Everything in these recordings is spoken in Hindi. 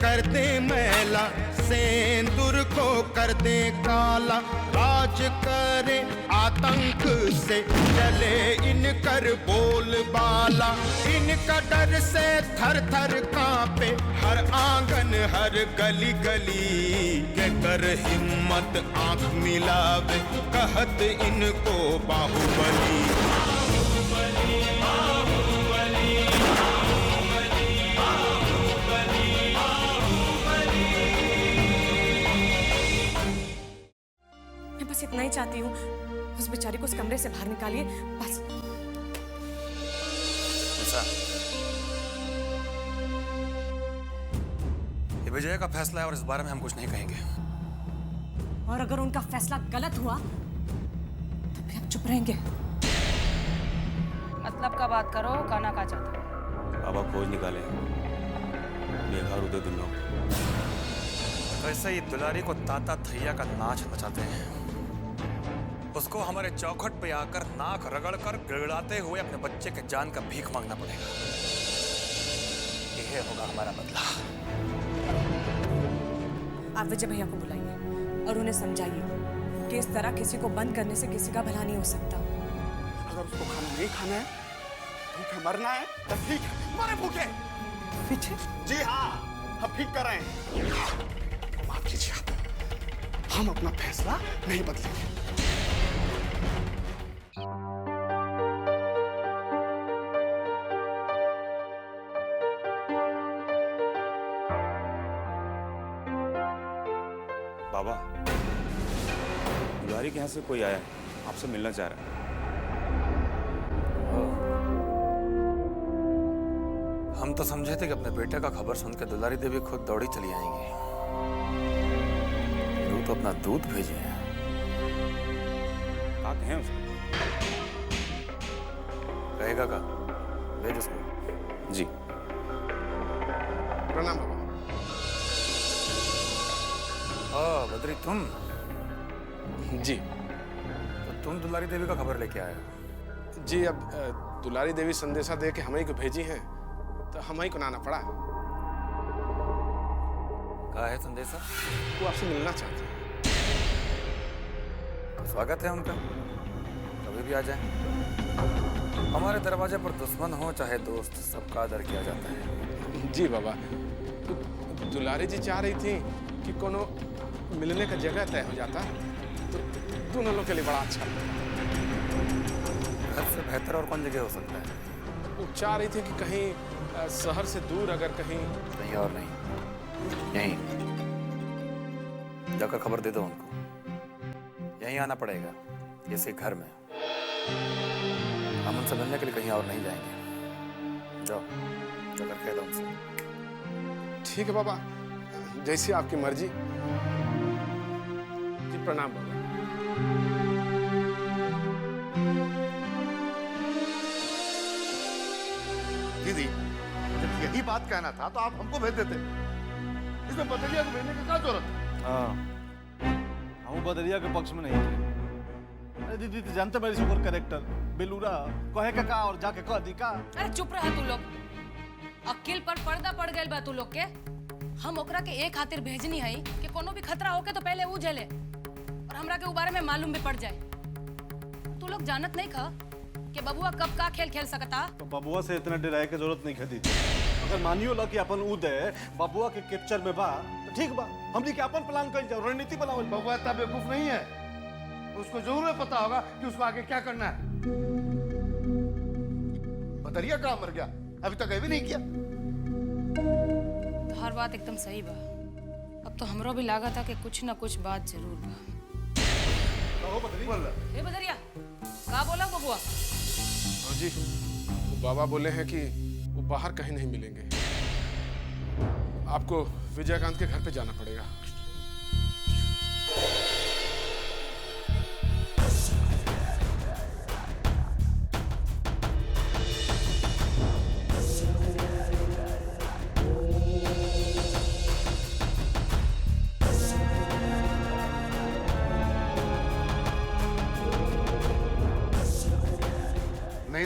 कर दे मैला, सेंदूर को कर दे काला, राज करे आतंक से चले इनकर बोलबाला। इनका डर से थर थर कांपे हर आंगन हर गली गली, के कर हिम्मत आंख मिलावे कहत इनको बाहुबली। बस इतना ही चाहती हूँ, उस बेचारी को उस कमरे से बाहर निकालिए बस। ये विजय का फैसला है और इस बारे में हम कुछ नहीं कहेंगे। और अगर उनका फैसला गलत हुआ तो फिर हम चुप रहेंगे। मतलब का बात करो, कहना का चाहते हो? बाबा खोज निकाले मेघा उदय दुल्लो। वैसे ये दुलारी को ताता थैया का नाच नचाते हैं, उसको हमारे चौखट पे आकर नाक रगड़कर गिड़गिड़ाते हुए अपने बच्चे के जान का भीख मांगना पड़ेगा। यह होगा हमारा बदला। आप विजय भैया को बुलाइए और उन्हें समझाइए कि इस तरह किसी को बंद करने से किसी का भला नहीं हो सकता। अगर उसको खाना नहीं खाना है, भूखे मरना है तो ठीक है, मरे भूखे। पीछे? जी हाँ, हम ठीक कर रहे हैं। माफ कीजिए, हम अपना फैसला नहीं बदलेंगे। बाबा, दुलारी के यहाँ से कोई आया है, आपसे मिलना चाह रहा है। हम तो समझे थे कि अपने बेटे का खबर सुनकर दुलारी देवी खुद दौड़ी चली आएंगी। वो तो अपना दूध भेजे हैं। क्या कहें उसको? कहेगा का? भेज उसको। जी। प्रणाम बाबा। बद्री, तुम? जी। तो तुम दुलारी देवी का खबर लेके आए हो? जी, अब दुलारी देवी संदेशा दे के हमें को भेजी हैं, तो हमें को आना पड़ा। कहा है संदेशा? वो आपसे मिलना चाहते हैं। तो स्वागत है उनका, कभी भी आ जाए। हमारे दरवाजे पर दुश्मन हो चाहे दोस्त, सबका आदर किया जाता है। जी बाबा, दुलारी जी चाह रही थी कि कोनो मिलने का जगह तय हो जाता तो दोनों लोग के लिए बड़ा अच्छा। घर से बेहतर और कौन जगह हो सकता है? वो चाह रही थी कि कहीं शहर से दूर, अगर कहीं और नहीं, यहीं जाकर खबर दे दो उनको। यहीं आना पड़ेगा, जैसे घर में। हम उनसे मिलने के लिए कहीं और नहीं जाएंगे। जाओ, जाकर कह दो उनसे। ठीक है बाबा, जैसी आपकी मर्जी। जी प्रणाम बाबा। दीदी, जब यही बात कहना था तो आप हमको भेज देते। इसमें बदरिया को भेजने की क्या जरूरत है? हाँ, हम बदरिया के पक्ष में नहीं थे। अरे दीदी, तो जानते मेरी सुपर कैरेक्टर बेलूरा कहे का और जाके कह दी का। अरे चुप रहा तू लोग। अकेल पर पर्दा पड़ गए बा तू लोग के। हम ओकरा के एक खातिर भेजनी है कि कोनो भी खतरा होके तो पहले वो झेले और हमरा के बारे में मालूम भी पड़ जाए। तू लोग जानत नहीं खा कि बबुआ कब का खेल खेल सकता। तो बबुआ से इतना डराए के जरूरत नहीं खदी। अगर मानियो ला कि अपन उदय बबुआ के कैप्चर में बा तो ठीक बा, हमनी के अपन प्लान कर जाओ, रणनीति बनाओ। बबुआ इतना बेवकूफ नहीं है, उसको जरूर पता होगा कि उसको आगे क्या करना है। बदरिया कहाँ मर गया? अभी तक ये भी नहीं किया। हर बात एकदम सही बा। अब तो हमरो भी लागत था कि कुछ ना कुछ बात जरूर बा। ए बदरिया, का बोला बबुआ? हाँ जी, वो बाबा बोले हैं कि वो बाहर कहीं नहीं मिलेंगे। आपको विजयकांत के घर पे जाना पड़ेगा।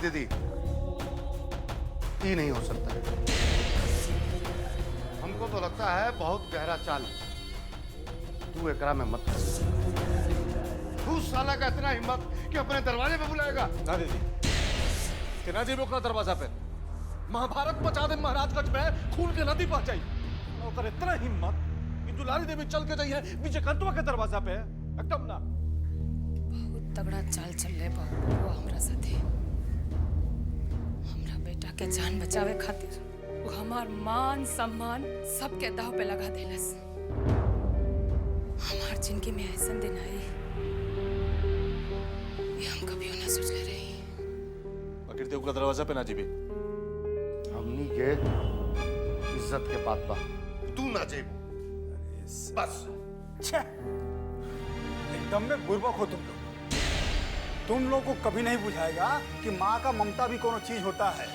दीदी, ये नहीं हो सकता। हमको तो लगता है बहुत गहरा चाल है। तू एकरा में मत फंस। तू साला का इतना हिम्मत कि अपने दरवाजे पे बुलाएगा। ना दीदी, कितना जी रोकना दरवाजा पे। महाभारत मचा दे महाराजगंज में, खून की नदी बह जाई। और इतना हिम्मत कि दुलारी देवी चल के जाइए विजयकांतवा के दरवाजा पे, एकदम ना। बहुत तगड़ा चाल चल रहे बाबू हमरा साथे। हमरा बेटा के जान बचावे खातिर वो हमार मान सम्मान सबके दाव पे लगा देलस। हमार जिंदगी में ऐसा दिन आई ये हम कभी ना सोच ले रही। बकीर देव का दरवाजा पे ना जीबी। हमनी के इज्जत के बात बा, तू ना जेबू बस। एकदम में बुर्बक हो तुम लोग। तुम लोग को कभी नहीं बुझाएगा कि माँ का ममता भी कोनो चीज होता है।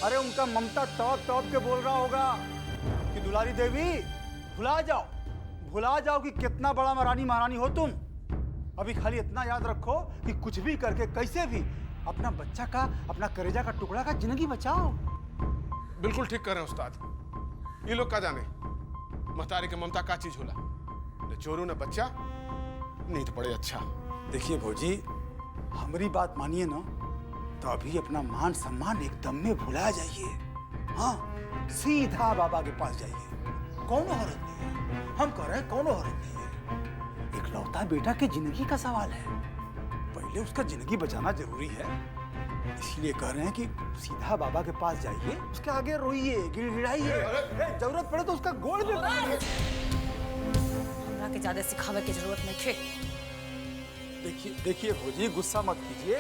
अरे उनका ममता तड़प तड़प के बोल रहा होगा कि दुलारी देवी भुला जाओ कि कितना बड़ा महारानी हो तुम। अभी खाली इतना याद रखो कि कुछ भी करके कैसे भी अपना बच्चा का, अपना करेजा का टुकड़ा का जिंदगी बचाओ। बिल्कुल ठीक कर रहे हैं उस्ताद। ये लोग का जाने महतारी के ममता का चीज होला। न चोरू न बच्चा, नहीं तो बड़े अच्छा। देखिए भौजी, हमारी बात मानिए ना, तो अभी अपना मान सम्मान एकदम में भुला जाइए। हाँ, सीधा बाबा के पास जाइए। कौन औरत नहीं है, हम कह रहे हैं कौन औरत नहीं है। इकलौता बेटा की जिंदगी का सवाल है, पहले उसका जिंदगी बचाना जरूरी है। इसलिए कह रहे हैं कि सीधा बाबा के पास जाइए, उसके आगे रोइए, गिड़गिड़ाइए, जरूरत पड़े तो उसका गोड़ भी पकड़िए। हमरा के ज्यादा सिखावे की जरूरत नहीं थे। देखिए भौजी, गुस्सा मत कीजिए।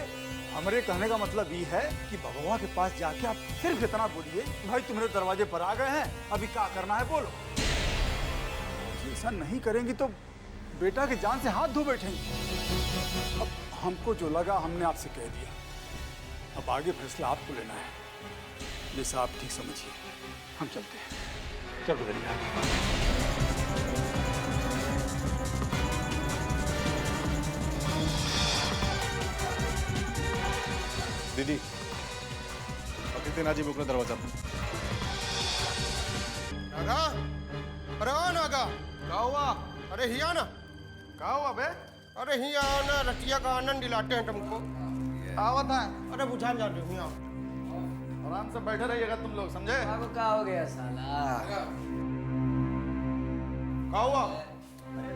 हमारे कहने का मतलब ये है कि भगवा के पास जाके आप सिर्फ इतना बोलिए, भाई तुम्हारे दरवाजे पर आ गए हैं, अभी क्या करना है बोलो। ऐसा नहीं करेंगी तो बेटा की जान से हाथ धो बैठेंगे। अब हमको जो लगा हमने आपसे कह दिया, अब आगे फैसला आपको लेना है। जैसा आप ठीक समझिए। हम चलते हैं। चलो दरिया। दीदी, बकीर देना जी रोकना दरवाजा पे। नागा, अरे ओ नागा, क्या हुआ? अरे हिया ना, क्या हुआ बे? अरे हिया ना, रतिया का आनंद दिलाते हैं तुमको। आवत है। अरे बुझा जा रही हिया। आराम से बैठे रहिएगा तुम लोग, समझे? क्या हो गया साला? क्या हुआ?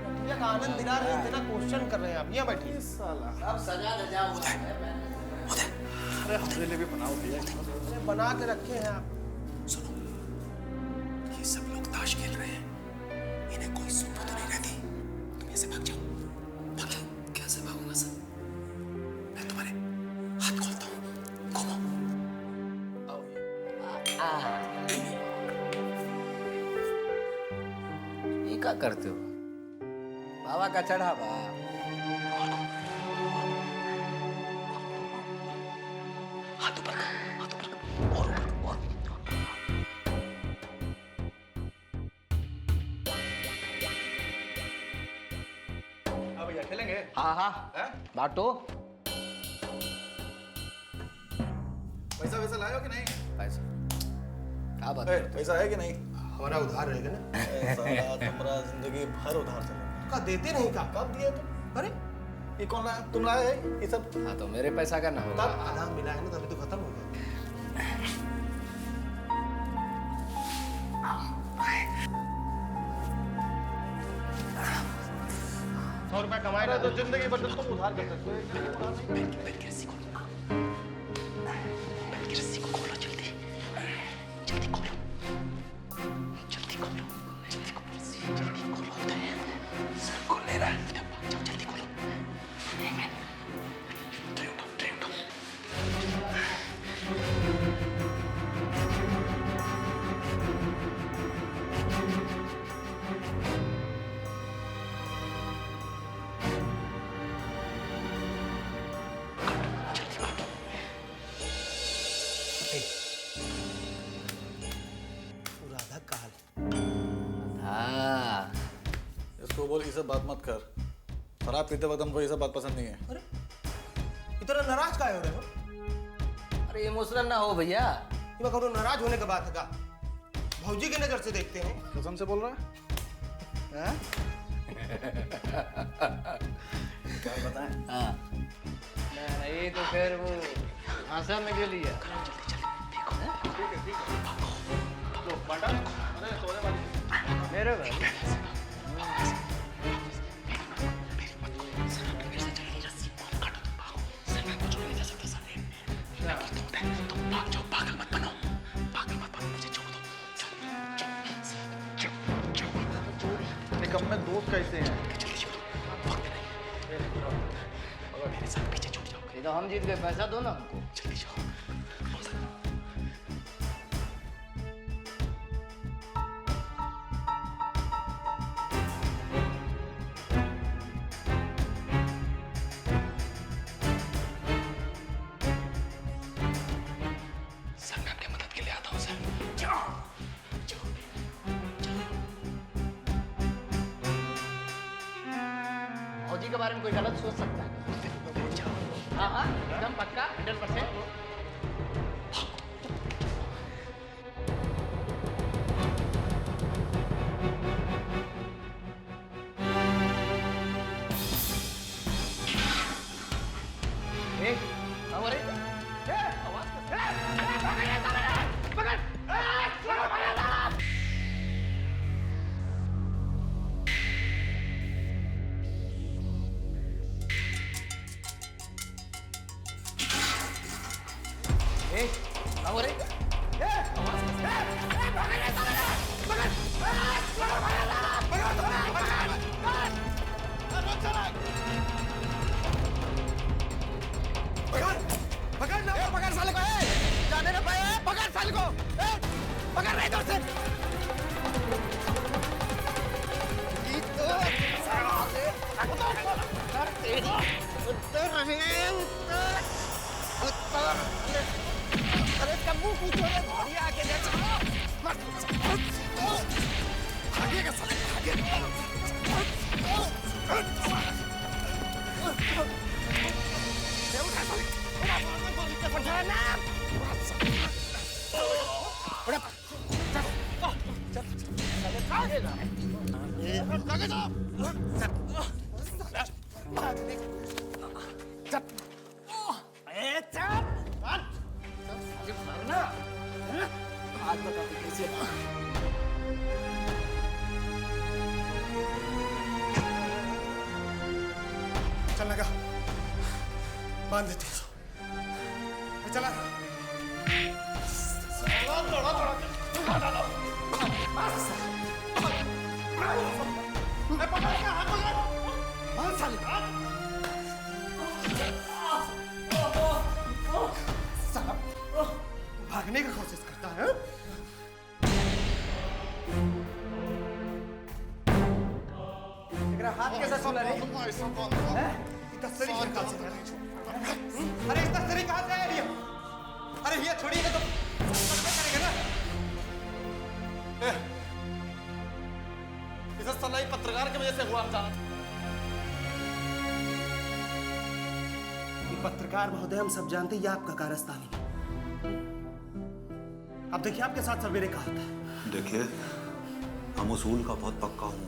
रतिया का आनंद दिला रहे हैं, तेरा क्वेश्चन कर रहे हैं आप। यहाँ बैठिए। सब सजा धजा हुआ है। अरे हमारे लिए भी बनाओ भैया। अरे बना के रखे हैं आप। ये सब लोग ताश खेल रहे हैं, इन्हें कोई सुन तो नहीं रहती। तुम ऐसे भाग जाओ। भाग जाओ। कैसे भागूंगा सर? मैं तुम्हारे हाथ खोलता हूँ, घूमो। ये क्या करते हो? बाबा का चढ़ावा। हाथ ऊपर कर, हाथ ऊपर कर। और ऊपर, और। हाँ भैया, खेलेंगे? हाँ बांटो। पैसा वैसा लाए हो कि नहीं? पैसा क्या बात ए, करते पैसा है कि नहीं? हमारा उधार रहेगा ना। साला तुम्हारा जिंदगी भर उधार चलेगा। का देते नहीं का? कब दिए तुम? अरे ये कौन लाया? तुम लाए हैं ये सब? हो? हाँ तो मेरे पैसा का ना तब होगा। आधा मिला है ना, तभी तो खत्म हो गया। ₹100 कमाए ना तो जिंदगी भर तुम उधार कर सकते हो। राधा काल। हाँ इसको बोल ये सब बात मत कर। शराब पीते वक्त हमको ये सब बात पसंद नहीं है। अरे इतना नाराज काहे हो रहे हो? अरे इमोशनल ना हो भैया। ये करो नाराज होने के बाद का भौजी की नजर से देखते हैं। कसम से बोल रहा है? क्या बताएं? हाँ नहीं तो फिर वो भाषा में के लिए मेरे भाई निकम में दोस्त कैसे हैं? ये तो हम जीत गए, पैसा दो ना हमको। फौजी के बारे में कोई गलत सोच सकता है? हाँ हाँ एकदम पक्का 100%। चल लगा बांध देते हैं। चला भागने की कोशिश करता है। हाथ कैसा सुना रे? तस्वीर कहाँ से है? अरे इस तस्वीर कहाँ से आया ये? अरे ये छोड़िएगा तो करेगा ना? इस सलाई पत्रकार की वजह से हुआ था। पत्रकार महोदय हम सब जानते हैं ये आपका कारस्तानी है। अब देखिए आपके साथ सवेरे कहा था। देखिए हम उसूल का बहुत पक्का हूँ,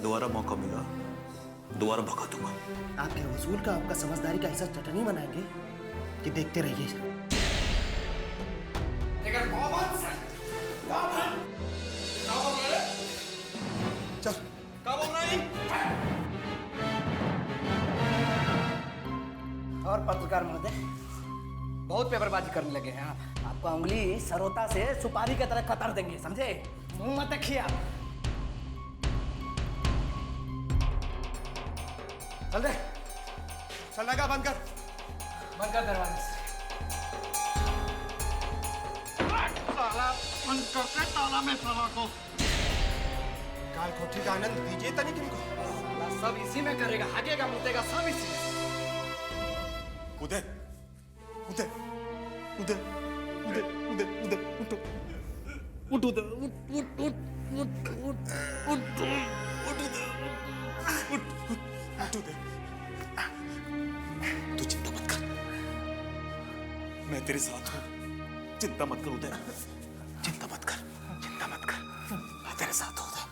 दोबारा मौका मिला दोबारा भगा दूंगा। आपके उसूल का आपका समझदारी का ऐसा चटनी बनाएंगे कि देखते रहिए। चल क्या बोल रहा है? और पत्रकार महोदय बहुत पेपरबाजी करने लगे हैं आप। आपको उंगली सरोता से सुपारी की तरह कतर देंगे, समझे? मुंह मत देखिए आप। चल दे, चल लगा बंद कर दरवाजे से। साला बंद करके ताला में साला को। काल कोठी का आनंद दीजिए तनी तुमको। साला सब इसी में करेगा, हागेगा मुतेगा सब इसी में। उदय उदय उदय उदय उदय उदय उठो उठ उदय उठ उठ उठ उठ उठ उठ उठ उदय। तू चिंता मत कर, मैं तेरे साथ हूँ, चिंता मत कर उदय, चिंता मत कर, चिंता मत कर, मैं तेरे साथ हूँ उदय।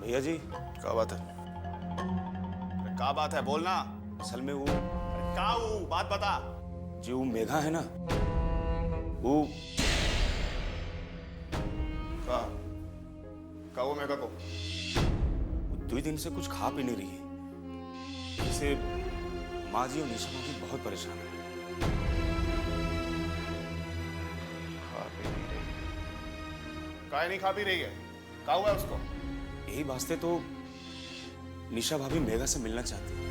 भैया जी, क्या बात है? क्या बात है, बोलना। असल में वो क्या वो बात बता। जो मेघा है ना, वो का वो मेघा को 2 दिन से कुछ खा पी नहीं रही है। इससे माँ जी और निशा माँ भी बहुत परेशान है। खा पी नहीं रही? काय नहीं खा पी रही है? क्या हुआ है उसको? यही वास्ते तो निशा भाभी मेघा से मिलना चाहती है।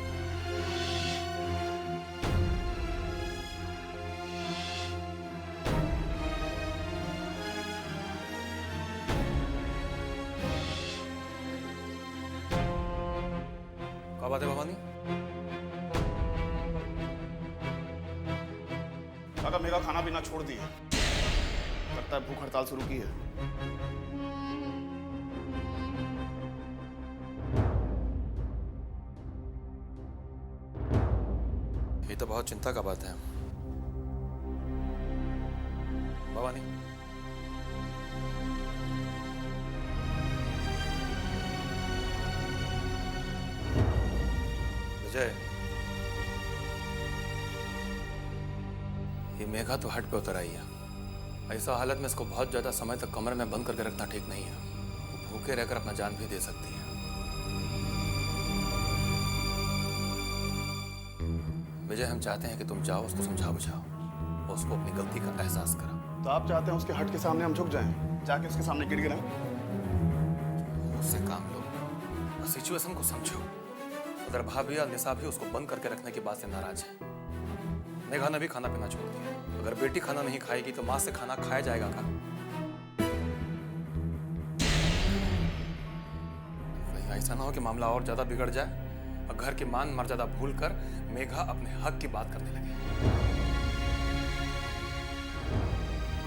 क्या बात है भवानी? अगर मेघा खाना पीना छोड़ दी है, लगता है भूख हड़ताल शुरू की है। ये तो बहुत चिंता का बात है भवानी। विजय, ये मेघा तो हट पे उतर आई है। ऐसा हालत में इसको बहुत ज्यादा समय तक कमरे में बंद करके रखना ठीक नहीं है। वो भूखे रहकर अपना जान भी दे सकती है। विजय, हम चाहते हैं कि तुम जाओ, उसको समझाओ बुझाओ, उसको अपनी गलती का एहसास करो। तो आप चाहते हैं उसके हट के सामने हम झुक जाएं, जाके उसके सामने गिड़ गिराएं? उससे काम लो और सिचुएशन को समझो। उधर भाभी और निशा भी उसको बंद करके रखने की बात से नाराज है। मेघा ने भी खाना पीना छोड़ दिया। अगर बेटी खाना नहीं खाएगी तो माँ से खाना खाया जाएगा का? कहीं ऐसा ना हो कि मामला और ज्यादा बिगड़ जाए और घर की मान मर्यादा भूलकर मेघा अपने हक की बात करने लगे।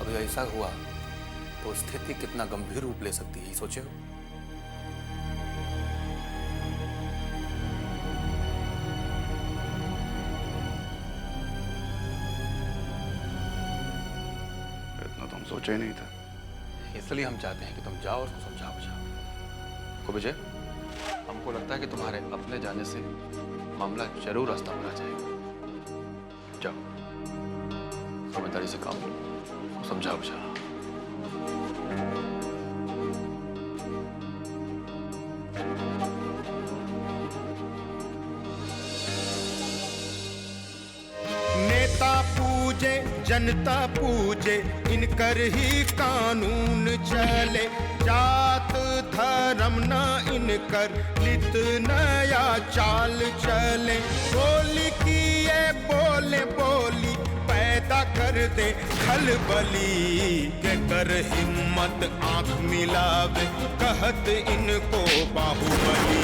अभी ऐसा हुआ तो स्थिति कितना गंभीर रूप ले सकती है, सोचे हो? इतना तो हम सोचा ही नहीं था। इसलिए हम चाहते हैं कि तुम जाओ, उसको समझाओ बुझाओ। को विजय, हमको लगता है कि तुम्हारे अपने जाने से मामला जरूर रास्ता पर आ जाएगा। जाओ, समझदारी से काम लो, समझाओ बुझाओ। नेता पूजे जनता पूजे, इनकर ही कानून चले। जात धर्म न इनकर नित नया चाल चले। बोली की ये बोले बोली पैदा कर दे खलबली के कर हिम्मत आंख मिलावे कहत इनको बाहुबली।